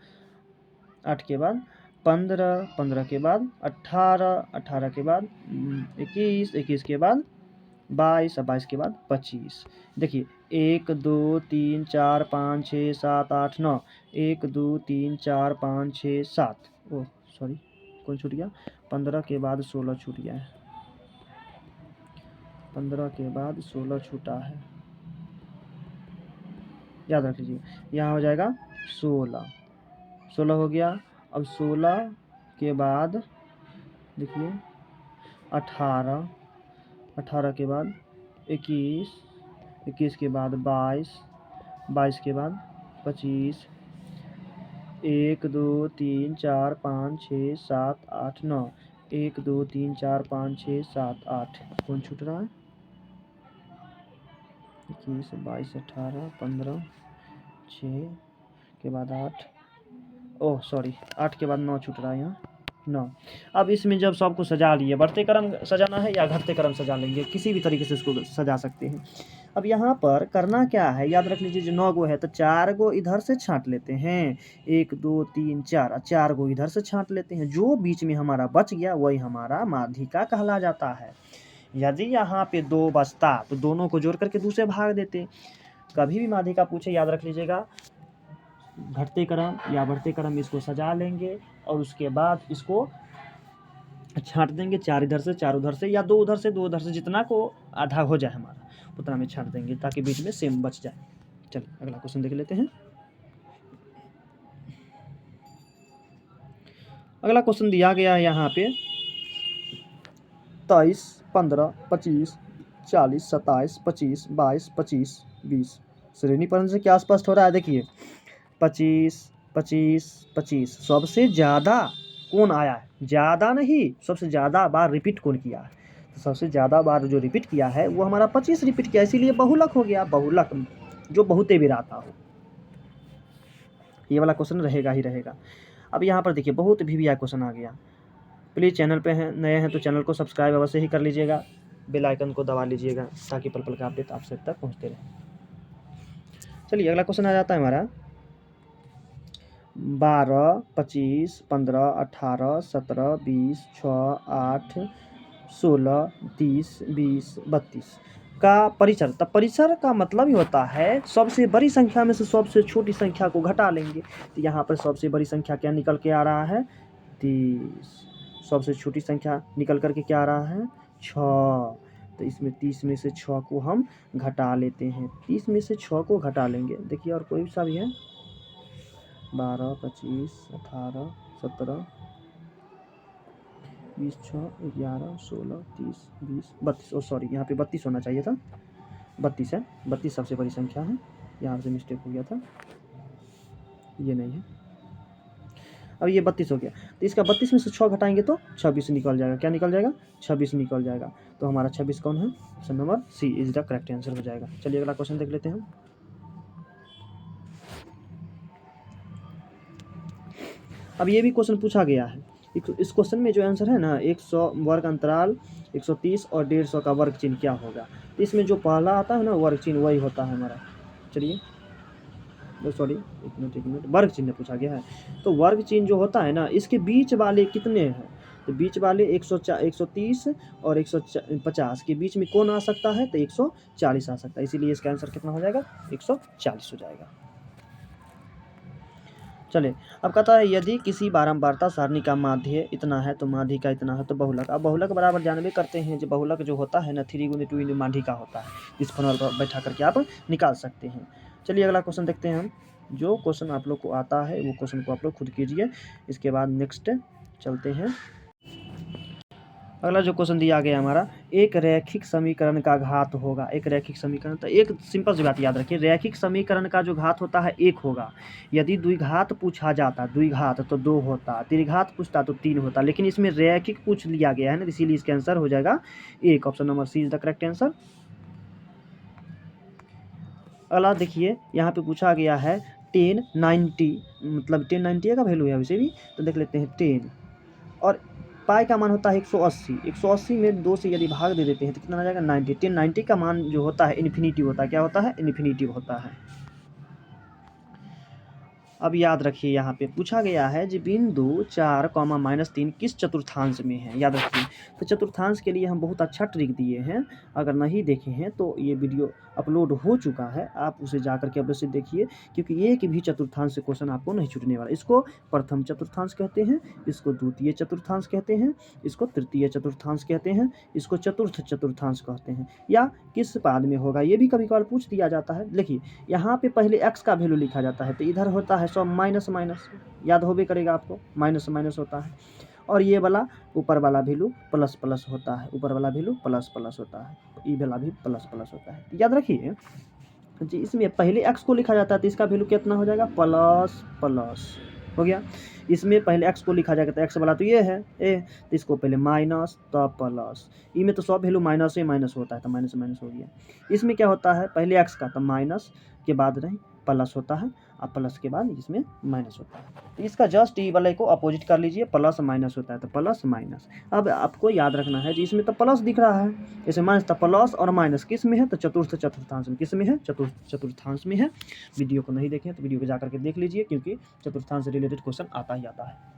Speaker 1: 8 के बाद 15, 15 के बाद 18, 18 के बाद 21, 21 के बाद 22, 22 के बाद 25। देखिए 1 2 3 4 5 6 7 8 9, 1 2 3 4 5 6 7, ओह सॉरी कौन छूट गया, 15 के बाद 16 छूट गया है, 15 के बाद 16 छूटा है, याद रख लीजिए। यहाँ हो जाएगा 16, 16 हो गया। अब 16 के बाद देखिए 18, 18 के बाद 21, 21 के बाद 22, 22 के बाद 25, 1 2 3 4 5 6 7 8 9, 1 2 3 4 5 6 7 8, कौन छूट रहा है? 21 22 18 15, 6 के बाद 8, ओह सॉरी 8 के बाद 9 छूट रहा है, यहाँ 9। अब इसमें जब सबको सजा लिए, बढ़ते क्रम सजाना है या घटते क्रम सजा लेंगे, किसी भी तरीके से इसको सजा सकते हैं। अब यहाँ पर करना क्या है, याद रख लीजिए, जो 9 गो है तो 4 गो इधर से छांट लेते हैं, 1 2 3 4, 4 गो इधर से छांट लेते हैं, जो बीच में हमारा बच गया वही हमारा माध्यिका कहला जाता है। यदि यहाँ पे 2 बचता तो दोनों को जोड़ करके दूसरे भाग देते। कभी भी माध्यिका पूछे याद रख लीजिएगा, घटते क्रम या बढ़ते क्रम इसको सजा लेंगे और उसके बाद इसको छांट देंगे, 4 इधर से 4 उधर से, या 2 उधर से 2 उधर से, जितना को आधा हो जाए हमारा उतना में छांट देंगे, ताकि बीच में सेम बच जाए। चलिए अगला क्वेश्चन देख लेते हैं। अगला क्वेश्चन दिया गया है यहाँ पे 23 15 25 40 27 25 22 25 20, श्रेणी पढ़ने से क्या स्पष्ट हो रहा है? देखिए 25 25 25, सबसे ज़्यादा कौन आया है? ज़्यादा नहीं, सबसे ज़्यादा बार रिपीट कौन किया है? तो सबसे ज़्यादा बार जो रिपीट किया है वो हमारा 25 रिपीट किया, इसीलिए बहुलक हो गया। बहुलक जो बहुते विराता हो, ये वाला क्वेश्चन रहेगा ही रहेगा। अब यहाँ पर देखिए बहुत भी क्वेश्चन आ गया। प्लीज़ चैनल पे हैं नए हैं तो चैनल को सब्सक्राइब अवश्य ही कर लीजिएगा, बेल आइकन को दबा लीजिएगा, ताकि पल पल का अपडेट आप सब तक पहुँचते रहे। चलिए अगला क्वेश्चन आ जाता है हमारा 12 25 15 18 17 20 6 8 16 30 20 32 का परिसर। तब परिसर का मतलब ही होता है सबसे बड़ी संख्या में से सबसे छोटी संख्या को घटा लेंगे। तो यहाँ पर सबसे बड़ी संख्या क्या निकल के आ रहा है? 30। सबसे छोटी संख्या निकल करके क्या आ रहा है? 6। तो इसमें 30 में से 6 को हम घटा लेते हैं। 30 में से 6 को घटा लेंगे। देखिए और कोई सा भी है, 12, 25, 18, 17, 20, 6, 11, 16, 30, 20, 32। सॉरी, यहाँ पे 32 होना चाहिए था, 32 है। 32 सबसे बड़ी संख्या है, यहाँ से मिस्टेक हो गया था, ये नहीं है। अब ये 32 हो गया, तो इसका 32 में से 6 घटाएंगे तो 26 निकल जाएगा। क्या निकल जाएगा? 26 निकल जाएगा। तो हमारा 26 कौन है? Option number C is the correct answer हो जाएगा। चलिए अगला क्वेश्चन देख लेते हैं। अब ये भी क्वेश्चन पूछा गया है। इस क्वेश्चन में जो आंसर है ना, 100 वर्ग अंतराल 130 और 150 का वर्ग चिन्ह क्या होगा? तो इसमें जो पहला आता है ना वर्ग चिन्ह, वही होता है हमारा। चलिए सॉरी, एक मिनट, वर्ग चिन्ह पूछा गया है। तो वर्ग चिन्ह जो होता है ना, इसके बीच वाले कितने हैं? तो बीच वाले 130 और 150 के बीच में कौन आ सकता है? तो 140 आ सकता है। इसीलिए इसका आंसर कितना हो जाएगा? 140 हो जाएगा। चले, अब कहता है यदि किसी बारंबारता सारणी का माध्य इतना है तो माध्य का इतना है तो बहुलक। अब बहुलक बराबर जानबे करते हैं, जो बहुलक जो होता है ना 3 × 2 माध्य का होता है। इस फॉर्मूला पर बैठा करके आप निकाल सकते हैं। चलिए अगला क्वेश्चन देखते हैं हम। जो क्वेश्चन आप लोग को आता है वो क्वेश्चन को आप लोग खुद कीजिए, इसके बाद नेक्स्ट चलते हैं। अगला जो क्वेश्चन दिया गया हमारा, एक रैखिक समीकरण का घात होगा। एक रैखिक समीकरण, तो एक सिंपल सी बात याद रखिए, रैखिक समीकरण का जो घात होता है 1 होगा। यदि द्विघात पूछा जाता, द्विघात तो 2 होता, त्रिघात पूछता तो 3 होता, लेकिन इसमें रैखिक पूछ लिया गया है ना, इसीलिए इसका आंसर हो जाएगा 1। Option number C is the correct answer. अगला देखिए, यहाँ पे पूछा गया है 10, 90, मतलब 10, 90 का वैल्यू है वैसे भी, तो देख लेते हैं 10 और पाई का मान होता है 180। 180 में 2 से यदि भाग दे देते हैं तो कितना आ जाएगा? 90। 10, 90 का मान जो होता है इन्फिनिटी होता है। क्या होता है? इन्फिनिटी होता है। अब याद रखिए, यहाँ पे पूछा गया है कि बिंदु 4, -3 किस चतुर्थांश में है? याद रखिए, तो चतुर्थांश के लिए हम बहुत अच्छा ट्रिक दिए हैं। अगर नहीं देखे हैं तो ये वीडियो अपलोड हो चुका है, आप उसे जाकर के अवश्य देखिए, क्योंकि एक भी चतुर्थांश से क्वेश्चन आपको नहीं छूटने वाला। इसको प्रथम चतुर्थांश कहते हैं, इसको द्वितीय चतुर्थांश कहते हैं, इसको तृतीय चतुर्थांश कहते हैं, इसको चतुर्थ चतुर्थांश कहते हैं, या किस पाद में होगा ये भी कभी कभार पूछ दिया जाता है। देखिए यहाँ पे पहले x का वैल्यू लिखा जाता है, तो इधर होता है सब माइनस माइनस, याद होबे करेगा आपको, माइनस माइनस होता है। और ये वाला ऊपर वाला वैल्यू प्लस प्लस होता है, ऊपर वाला वैल्यू प्लस प्लस होता है, ये वाला भी प्लस प्लस होता है। याद रखिए जी, इसमें पहले x को लिखा जाता है तो इसका वैल्यू कितना हो जाएगा? प्लस प्लस हो गया। इसमें पहले x को लिखा जाएगा तो x वाला तो ये है ए, तो इसको पहले माइनस तब प्लस। ई में तो सब वैल्यू माइनस से माइनस होता है, तो माइनस माइनस हो गया। इसमें क्या होता है? पहले x का तो माइनस के बाद नहीं प्लस होता है, और प्लस के बाद इसमें माइनस होता है। तो इसका जस्ट ई वाले को अपोजिट कर लीजिए, प्लस माइनस होता है तो प्लस माइनस। अब आपको याद रखना है जी, इसमें तो प्लस दिख रहा है, जैसे माइनस था, प्लस और माइनस किस में है? तो चतुर्थ चतुर्थांश में। किस में है? चतुर्थांश में है। वीडियो को नहीं देखें तो वीडियो को जाकर के देख लीजिए, क्योंकि चतुर्थांश से रिलेटेड क्वेश्चन आता ही आता है।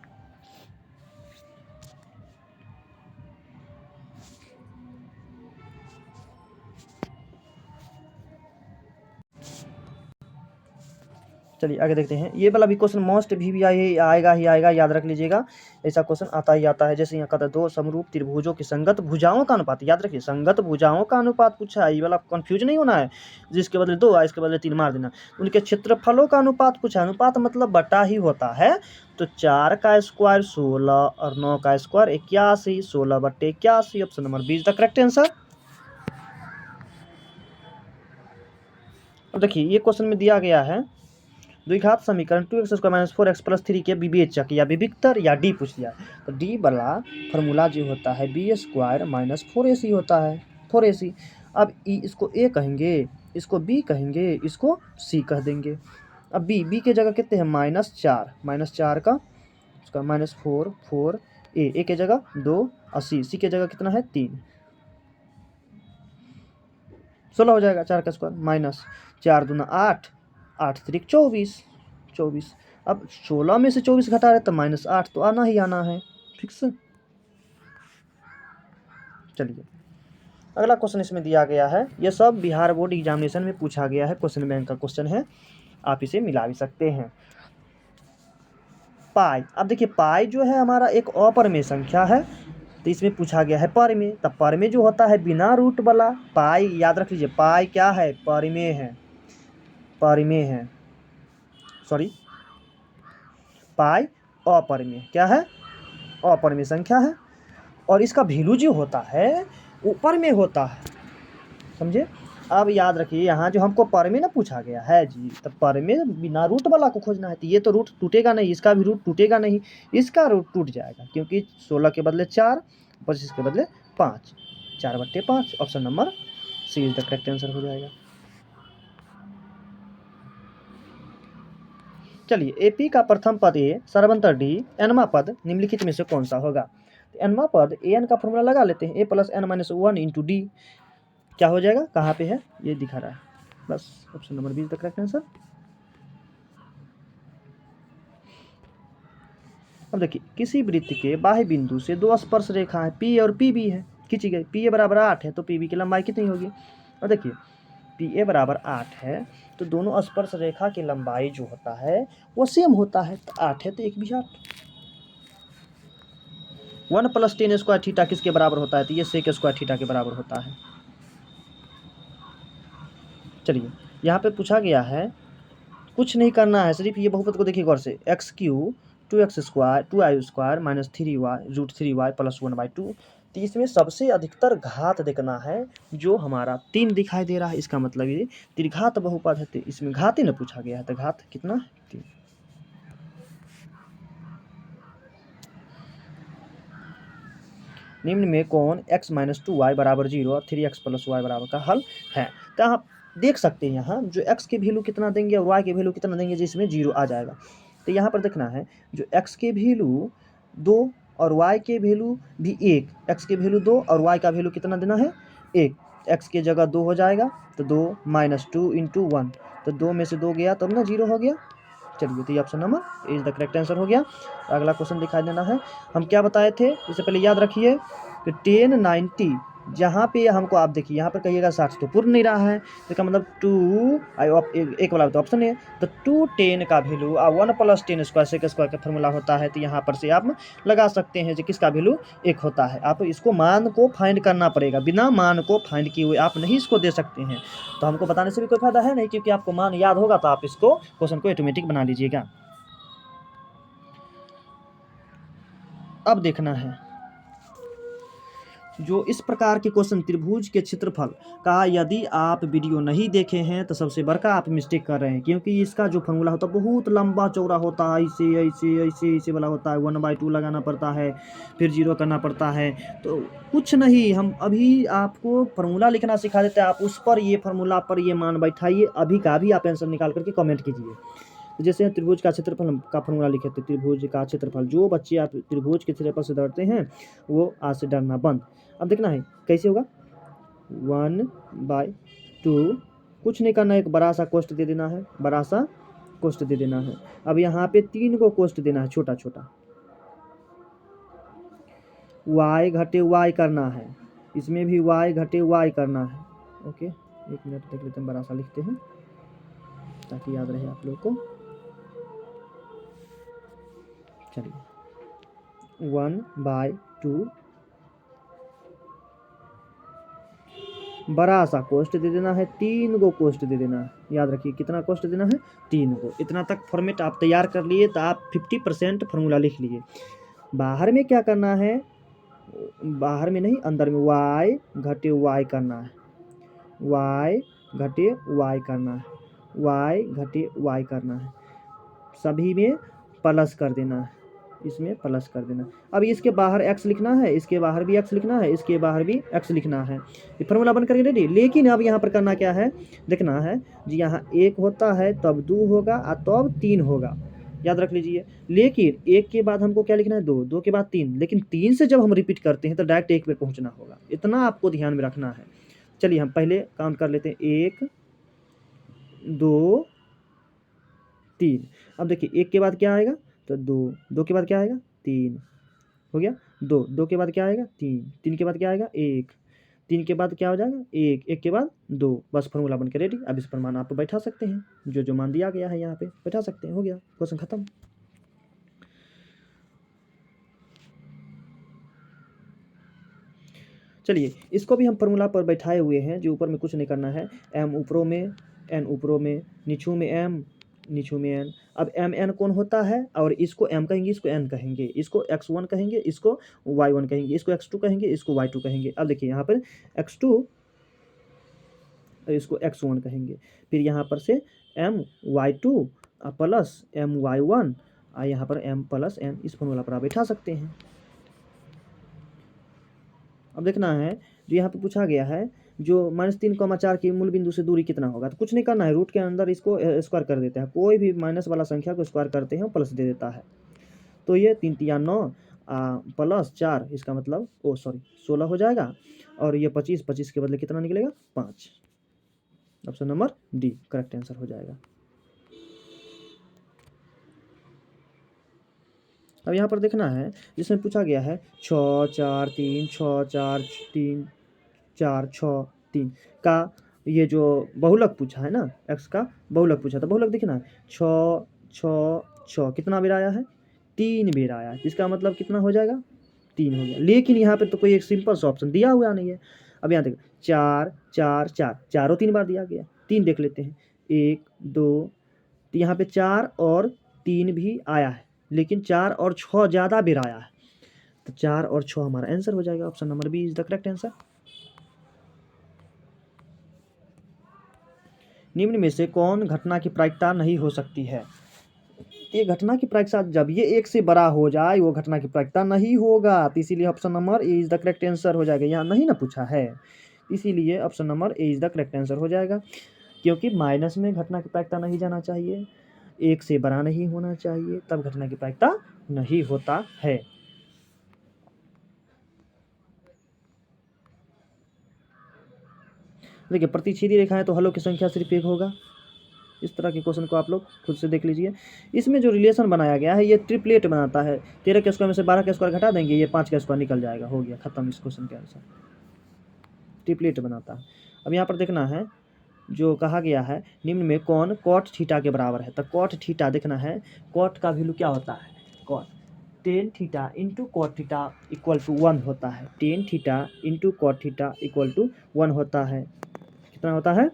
Speaker 1: चलिए आगे देखते हैं। ये वाला भी क्वेश्चन मोस्ट भी आएगा ही आएगा, याद रख लीजिएगा, ऐसा क्वेश्चन आता ही आता है। जैसे यहाँ कहता है 2 समरूप त्रिभुजों की संगत भुजाओं का अनुपात। याद रखिए, संगत भुजाओं का अनुपात पूछा है, ये वाला कंफ्यूज नहीं होना है, जिसके बदले 2 इसके बदले 3 मार देना। उनके क्षेत्रफलों का अनुपात पूछा है, अनुपात मतलब बटा ही होता है। तो 4 का स्क्वायर 16 और 9 का square 81, 16/81। Option number B is the correct answer. अब देखिए, ये क्वेश्चन में दिया गया है द्विघात समीकरण 2x² - 4x + 3 के विवेचक या विविक्तर या डी पूछ लिया। तो डी वाला फॉर्मूला जो होता है b² - 4ac होता है, 4ac। अब इसको a कहेंगे, इसको b कहेंगे, इसको c कह देंगे। अब b के जगह कितने हैं? -4 का उसका -4, 4 a के जगह 2 और c के जगह कितना है? 3, 16 हो जाएगा। 4 का स्क्वायर माइनस 4 दूना 8, 8 3 24। अब 16 में से 24 घटा रहे तो -8 तो आना ही आना है, फिक्स। चलिए अगला क्वेश्चन इसमें दिया गया है, यह सब बिहार बोर्ड एग्जामिनेशन में पूछा गया है, क्वेश्चन बैंक का क्वेश्चन है, आप इसे मिला भी सकते हैं। पाई, अब देखिए पाई जो है हमारा एक अपरिमेय संख्या है, तो इसमें पूछा गया है पर में, तब पर में जो होता है बिना रूट वाला पाई, याद रख लीजिए पाई क्या है, परिमेय है, परिमेय है, सॉरी पाई अपरिमेय क्या है, अपरिमेय संख्या है। और इसका वैल्यू जो होता है ऊपर में होता है, समझे। अब याद रखिए यहाँ जो हमको पर में ना पूछा गया है जी, तो पर में बिना रूट वाला को खोजना है, तो ये तो रूट टूटेगा नहीं, इसका भी रूट टूटेगा नहीं, इसका रूट टूट जाएगा क्योंकि 16 के बदले 4, 25 के बदले 5, 4/5। Option number C is the correct answer हो जाएगा। चलिए, एपी का प्रथम पद ए, सर्वंतर डी, एनवा पद निम्नलिखित में से कौन सा होगा। तो एनवा पद ए एन का फॉर्मूला लगा लेते हैं, a + n - 1 इंटू डी क्या हो जाएगा, कहाँ पे है ये दिखा रहा है, बस option number B is the correct answer. अब देखिए, किसी वृत्त के बाह्य बिंदु से दो स्पर्श रेखा है पी और पी बी है, खींची गई, पी ए बराबर 8 है तो पी बी की लंबाई कितनी होगी। और देखिए पी ए बराबर 8 है तो दोनों स्पर्श रेखा की लंबाई जो होता है वो सेम होता है, तो 8 है तो एक भी 8। 1 + tan स्क्वायर थीटा किसके बराबर होता है, तो ये sec स्क्वायर थीटा के बराबर होता है। चलिए, यहाँ पे पूछा गया है, कुछ नहीं करना है, सिर्फ ये बहुपद को देखिए गौर से, x³ 2x² 2i² - 3y √3y + 1/2। तो इसमें सबसे अधिकतर घात देखना है, जो हमारा 3 दिखाई दे रहा है, इसका मतलब ये त्रिघात बहुपद है, तो इसमें घात ही ना पूछा गया है, तो घात कितना है 3। निम्न में कौन x - 2y = 0 और 3x + y का हल है। तो आप देख सकते हैं यहाँ जो x के वैल्यू कितना देंगे और y के वैल्यू कितना देंगे, जिसमें 0 आ जाएगा। तो यहाँ पर देखना है जो x के वैल्यू 2 और y के वैल्यू भी 1, x के वैल्यू 2 और y का वैल्यू कितना देना है 1, x की जगह 2 हो जाएगा, तो 2 - 2 × 1, तो 2 में से 2 गया तब ना 0 हो गया। चलिए, तो ये option number is the correct answer हो गया। अगला क्वेश्चन दिखाई देना है, हम क्या बताए थे इससे पहले याद रखिए कि 1090 जहाँ पे हमको आप देखिए यहाँ पर कहिएगा 60 तो पूर्ण नहीं रहा है, तो इसका मतलब 2 एक वाला तो ऑप्शन है, तो 210 का value 1 + tan square sec square का फॉर्मूला होता है, तो यहाँ पर से आप लगा सकते हैं जो किसका वैल्यू 1 होता है। आप इसको मान को फाइंड करना पड़ेगा, बिना मान को फाइंड किए हुए आप नहीं इसको दे सकते हैं, तो हमको बताने से भी कोई फायदा है नहीं, क्योंकि आपको मान याद होगा तो आप इसको क्वेश्चन को ऑटोमेटिक बना लीजिएगा। अब देखना है जो इस प्रकार के क्वेश्चन त्रिभुज के क्षेत्रफल का, यदि आप वीडियो नहीं देखे हैं तो सबसे बड़का आप मिस्टेक कर रहे हैं, क्योंकि इसका जो फॉर्मूला होता है बहुत लंबा चौड़ा होता है, ऐसे ऐसे ऐसे ऐसे वाला होता है, 1/2 लगाना पड़ता है, फिर 0 करना पड़ता है। तो कुछ नहीं, हम अभी आपको फार्मूला लिखना सिखा देते हैं, आप उस पर ये फार्मूला पर ये मान बैठाइए, अभी का अभी आप आंसर निकाल करके कमेंट कीजिए। जैसे त्रिभुज का क्षेत्रफल का फॉर्मूला लिखे थे, त्रिभुज का क्षेत्रफल, जो बच्चे आप त्रिभुज के क्षेत्रफल से डरते हैं वो आज से डरना बंद। अब देखना है कैसे होगा, 1/2, कुछ नहीं करना है, एक बड़ा सा कोष्ठ दे देना है, बड़ा सा कोष्ठ दे देना है। अब यहाँ पे 3 को कोष्ठ देना है छोटा छोटा, y घटे y करना है, इसमें भी y घटे y करना है। ओके, एक मिनट देख लेते हैं, बड़ा सा लिखते हैं ताकि याद रहे आप लोग को। चलिए, 1/2 बड़ा सा कोष्ठ दे देना है, 3 को कोष्ठ दे देना है, याद रखिए कितना कोष्ठ देना है 3 को। इतना तक फॉर्मेट आप तैयार कर लिए तो आप 50% फार्मूला लिख लिए। बाहर में क्या करना है, बाहर में नहीं अंदर में y घटे y करना है, y घटे y करना है, y घटे y करना है, सभी में प्लस कर देना है, इसमें प्लस कर देना। अब इसके बाहर x लिखना है, इसके बाहर भी x लिखना है, इसके बाहर भी x लिखना है, ये फार्मूला बन करके रेडी। लेकिन अब यहाँ पर करना क्या है, देखना है जी, यहाँ 1 होता है तब 2 होगा और तब 3 होगा, याद रख लीजिए। लेकिन 1 के बाद हमको क्या लिखना है 2, 2 के बाद 3, लेकिन 3 से जब हम रिपीट करते हैं तो डायरेक्ट 1 पे पहुँचना होगा, इतना आपको ध्यान में रखना है। चलिए हम पहले काउंट कर लेते हैं, 1 2 3। अब देखिए 1 के बाद क्या आएगा, तो 2, 2 के बाद क्या आएगा 3, हो गया 2, 2 के बाद क्या आएगा 3, 3 के बाद क्या आएगा 1, 3 के बाद क्या हो जाएगा 1, 1 के बाद 2, बस फार्मूला बन के रेडी। अब इस पर मान आप बैठा सकते हैं, जो जो मान दिया गया है यहाँ पे बैठा सकते हैं, हो गया क्वेश्चन खत्म। चलिए इसको भी हम फार्मूला पर बैठाए हुए हैं, जो ऊपर में कुछ नहीं करना है, m ऊपरों में n ऊपरों में, नीचू में m नीचू में n। अब m n कौन होता है, और इसको m कहेंगे, इसको n कहेंगे, इसको x1 कहेंगे, इसको y1 कहेंगे, इसको x2 कहेंगे, इसको y2 कहेंगे। अब देखिए यहाँ पर x2 और इसको x1 कहेंगे, फिर यहाँ पर से m y2 plus m y1 और यहाँ पर m प्लस n, इस फॉर्मूला पर आप बैठा सकते हैं। अब देखना है जो यहाँ पे पूछा गया है, जो -3,4 की मूल बिंदु से दूरी कितना होगा, तो कुछ नहीं करना है, रूट के अंदर इसको स्क्वायर कर देते हैं, कोई भी माइनस वाला संख्या को स्क्वायर करते हैं प्लस दे देता है। तो ये 3 तिया 9 प्लस 4, इसका मतलब 16 हो जाएगा, और ये 25 के बदले कितना निकलेगा 5। Option number D correct answer हो जाएगा। अब यहाँ पर देखना है जिसमें पूछा गया है 6 4 3 6 4 3 4 6 3 का ये जो बहुलक पूछा है ना, x का बहुलक पूछा, तो बहुलक देखना है 6 6 6 कितना बेर आया है, 3 बेर आया है, इसका मतलब कितना हो जाएगा 3 हो गया। लेकिन यहाँ पे तो कोई एक सिंपल सा ऑप्शन दिया हुआ नहीं है। अब यहाँ देखो 4 4 4 चारों 3 बार दिया गया, 3 देख लेते हैं 1 2, तो यहाँ पे 4 और 3 भी आया है, लेकिन 4 और 6 ज़्यादा बेर आया है, तो 4 और 6 हमारा आंसर हो जाएगा। Option number B is the correct answer. निम्न में से कौन घटना की प्रायिकता नहीं हो सकती है, ये घटना की प्रायिकता जब ये 1 से बड़ा हो जाए वो घटना की प्रायिकता नहीं होगा, तो इसीलिए option number A is the correct answer हो जाएगा। यहाँ नहीं ना पूछा है, इसीलिए option number A is the correct answer हो जाएगा, क्योंकि माइनस में घटना की प्रायिकता नहीं जाना चाहिए, 1 से बड़ा नहीं होना चाहिए, तब घटना की प्रायिकता नहीं होता है। देखिए प्रतिच्छेदी रेखा है तो हलों की संख्या सिर्फ 1 होगा। इस तरह के क्वेश्चन को आप लोग खुद से देख लीजिए। इसमें जो रिलेशन बनाया गया है ये ट्रिपलेट बनाता है, 13 के स्क्वायर में से 12 के स्क्वायर घटा देंगे, ये 5 का स्क्वायर निकल जाएगा, हो गया खत्म इस क्वेश्चन के आंसर, ट्रिपलेट बनाता है। अब यहाँ पर देखना है जो कहा गया है निम्न में कौन कॉट थीटा के बराबर है, तो कॉट थीटा देखना है, कॉट का वैल्यू क्या होता है, cot tan theta into cot theta equal to 1 होता है, tan theta into cot theta equal to 1 होता है, कितना होता है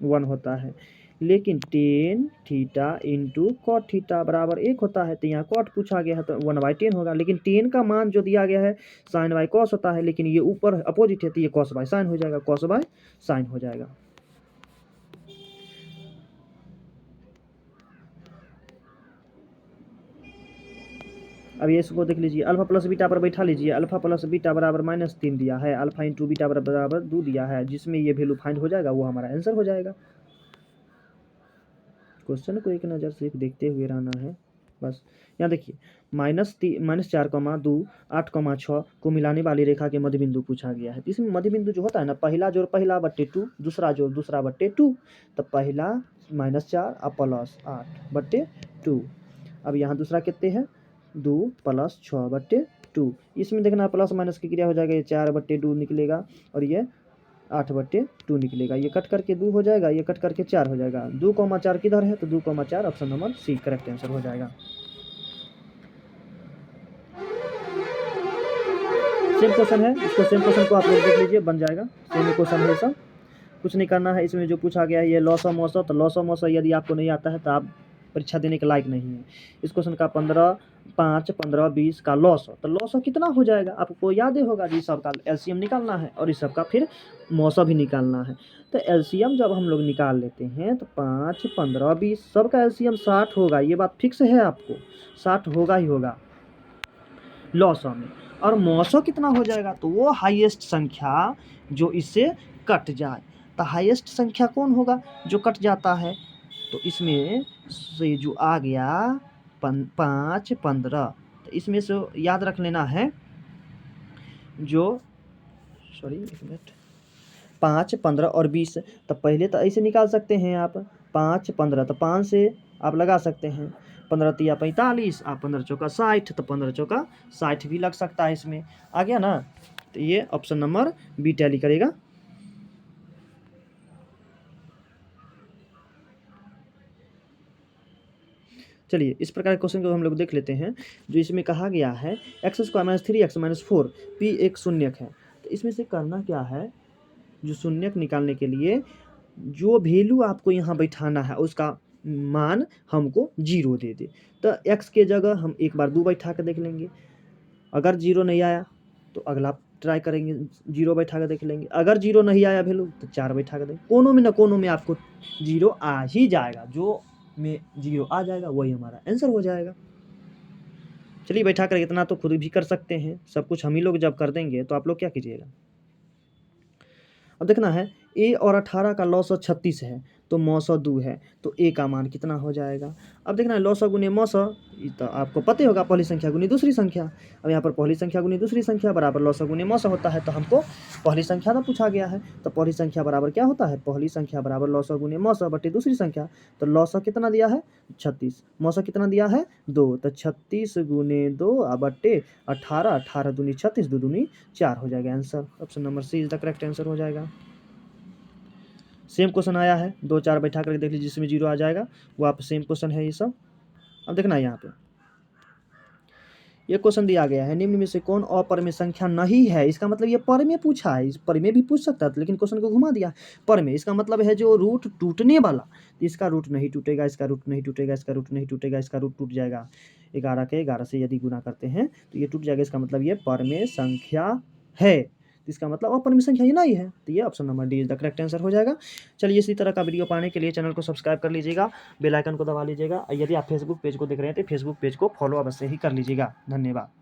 Speaker 1: 1 होता है। लेकिन tan theta into cot theta बराबर 1 होता है, तो यहाँ कॉट पूछा गया है तो 1/10 होगा, लेकिन टेन का मान जो दिया गया है साइन बाई कॉस होता है, लेकिन ये ऊपर अपोजिट है तो ये कॉस बाई साइन हो जाएगा, कॉस बाई साइन हो जाएगा। अब ये इसको देख लीजिए, अल्फा प्लस बीटा पर बैठा लीजिए, अल्फा प्लस बीटा बराबर -3 दिया है, अल्फा इंटू बीटा बराबर 2 दिया है, जिसमें ये वैल्यू फाइंड हो जाएगा, वो हमारा आंसर हो जाएगा। क्वेश्चन को एक नज़र सिर्फ देखते हुए रहना है बस। यहाँ देखिए -4,2 8,6 को मिलाने वाली रेखा के मध्य बिंदु पूछा गया है। इसमें मध्य बिंदु जो होता है ना, पहला जोड़ पहला बट्टे 2, दूसरा जोड़ दूसरा बट्टे 2, तो पहला -4 और प्लस 8/2। अब यहाँ दूसरा कितने हैं 2 प्लस 6/2, इसमें देखना प्लस माइनस की क्रिया हो जाएगा, ये 4/2 निकलेगा और ये 8/2 निकलेगा, ये कट करके 2 हो जाएगा, ये कट करके 4 हो जाएगा, 2,4 किधर है तो 2,4 option number C correct answer हो जाएगा। सेम क्वेश्चन है, इसको सेम क्वेश्चन को आप लोग देख लीजिए, बन जाएगा, सेम क्वेश्चन है सब, कुछ नहीं करना है। इसमें जो पूछा गया है ये लॉस ऑफ मौसम, तो लॉस ऑफ मौसम यदि आपको नहीं आता है तो आप परीक्षा देने के लायक नहीं है। इस क्वेश्चन का 15 5 15 20 का लॉस हो, तो लॉस हो कितना हो जाएगा आपको याद ही होगा, जी सब का एलसीएम निकालना है और इस सब का फिर मौसम भी निकालना है। तो एलसीएम जब हम लोग निकाल लेते हैं तो 5 15 20 सब का एलसीएम 60 होगा, ये बात फिक्स है, आपको 60 होगा ही होगा लॉसों में। और मौसम कितना हो जाएगा, तो वो हाईएस्ट संख्या जो इससे कट जाए, तो हाईएस्ट संख्या कौन होगा जो कट जाता है, तो इसमें से जो आ गया 5 15, तो इसमें से याद रख लेना है जो 5 15 और 20, तो पहले तो ऐसे निकाल सकते हैं आप 5 15, तो 5 से आप लगा सकते हैं, 15 तिया 45 आप 15 चौका 60, तो 15 चौका 60 भी लग सकता है, इसमें आ गया ना, तो ये ऑप्शन नंबर बी टैली करेगा। चलिए इस प्रकार के क्वेश्चन को हम लोग देख लेते हैं, जो इसमें कहा गया है x² - 3x - 4 p एक शून्यक है, तो तो इसमें से करना क्या है, जो शून्यक निकालने के लिए जो वैल्यू आपको यहाँ बैठाना है उसका मान हमको 0 दे दे। तो x के जगह हम एक बार 2 बैठा के देख लेंगे, अगर 0 नहीं आया तो अगला ट्राई करेंगे, 0 बैठा के देख लेंगे, अगर 0 नहीं आया वैल्यू तो 4 बैठा के देंगे। कोनों में ना कोनों में आपको 0 आ ही जाएगा, जो में 0 आ जाएगा वही हमारा आंसर हो जाएगा। चलिए बैठा कर इतना तो खुद भी कर सकते हैं, सब कुछ हम ही लोग जब कर देंगे तो आप लोग क्या कीजिएगा। अब देखना है a और 18 का लॉ 36 है तो मौ 2 है, तो a का मान कितना हो जाएगा। अब देखना है लॉ गुने मौ, तो आपको पता ही होगा पहली संख्या गुनी दूसरी संख्या। अब यहाँ पर पहली संख्या गुनी दूसरी संख्या बराबर लॉ गुने मौ होता है, तो हमको पहली संख्या तो पूछा गया है, तो पहली संख्या बराबर क्या होता है, पहली संख्या बराबर लॉ गुने मौ बटे दूसरी संख्या। तो लॉ कितना दिया है 36, मौ कितना दिया है 2, तो 36 गुने 2 बटे 18, 18 दूनी 36, 2 दूनी 4 हो जाएगा answer. Option number C is the correct answer हो जाएगा। सेम क्वेश्चन आया है, 2 4 बैठा करके देख लीजिए, जिसमें 0 आ जाएगा वो आप सेम क्वेश्चन है ये सब। अब देखना है यहाँ पे ये क्वेश्चन दिया गया है, निम्न में से कौन अपरिमेय संख्या नहीं है। इसका मतलब ये पर में पूछा है, इस पर में भी पूछ सकता था लेकिन क्वेश्चन को घुमा दिया। पर में इसका मतलब है जो रूट टूटने वाला, इसका रूट नहीं टूटेगा, इसका रूट नहीं टूटेगा, इसका रूट नहीं टूटेगा, इसका रूट टूट जाएगा। 11 के 11 से यदि गुना करते हैं तो ये टूट जाएगा, इसका मतलब ये परमेय संख्या है, इसका मतलब अपरिमेय संख्या ही नहीं है, तो ये option number D is the correct answer हो जाएगा। चलिए इसी तरह का वीडियो पाने के लिए चैनल को सब्सक्राइब कर लीजिएगा, बेल आइकन को दबा लीजिएगा। यदि आप फेसबुक पेज को देख रहे हैं तो फेसबुक पेज को फॉलो अवश्य ही कर लीजिएगा। धन्यवाद।